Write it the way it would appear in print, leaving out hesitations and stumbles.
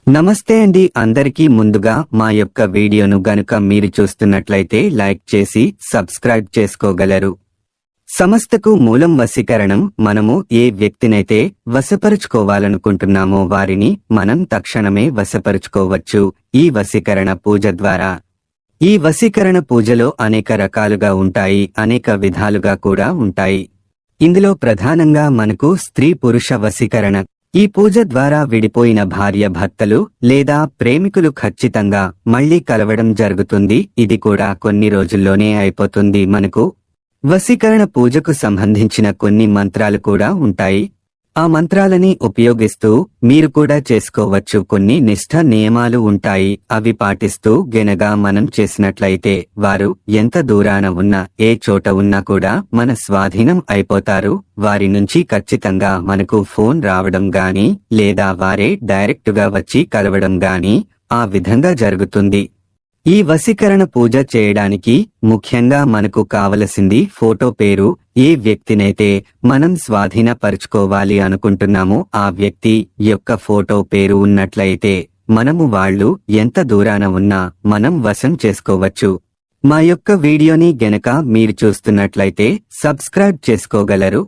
నమస్తే అండి, అందరికీ ముందుగా మా యొక్క వీడియోను గనుక మీరు చూస్తున్నట్లయితే లైక్ చేసి సబ్స్క్రైబ్ చేసుకోగలరు. సమస్తకు మూలం వశీకరణం. మనము ఏ వ్యక్తినైతే వశపరుచుకోవాలనుకుంటున్నామో వారిని మనం తక్షణమే వశపరుచుకోవచ్చు ఈ వశీకరణ పూజ ద్వారా. ఈ వశీకరణ పూజలో అనేక రకాలుగా ఉంటాయి, అనేక విధాలుగా కూడా ఉంటాయి. ఇందులో ప్రధానంగా మనకు స్త్రీ పురుష వశీకరణ. ఈ పూజ ద్వారా విడిపోయిన భార్య భర్తలు లేదా ప్రేమికులు ఖచ్చితంగా మళ్లీ కలవడం జరుగుతుంది. ఇది కూడా కొన్ని రోజుల్లోనే అయిపోతుంది. మనకు వశీకరణ పూజకు సంబంధించిన కొన్ని మంత్రాలు కూడా ఉంటాయి. ఆ మంత్రాలని ఉపయోగిస్తూ మీరు కూడా చేసుకోవచ్చు. కొన్ని నిష్ఠ నియమాలు ఉంటాయి. అవి పాటిస్తూ గెనగా మనం చేసినట్లయితే వారు ఎంత దూరాన ఉన్నా, ఏ చోట ఉన్నా కూడా మన స్వాధీనం అయిపోతారు. వారి నుంచి ఖచ్చితంగా మనకు ఫోన్ రావడం గాని లేదా వారే డైరెక్టుగా వచ్చి కలవడం గాని ఆ విధంగా జరుగుతుంది. ఈ వశీకరణ పూజ చేయడానికి ముఖ్యంగా మనకు కావలసింది ఫోటో పేరు. ఏ వ్యక్తినైతే మనం స్వాధీనపరుచుకోవాలి అనుకుంటున్నామో ఆ వ్యక్తి యొక్క ఫోటో పేరు ఉన్నట్లయితే మనము వాళ్ళు ఎంత దూరాన ఉన్నా మనం వశం చేసుకోవచ్చు. మా యొక్క వీడియోని గనక మీరు చూస్తున్నట్లయితే సబ్స్క్రైబ్ చేసుకోగలరు.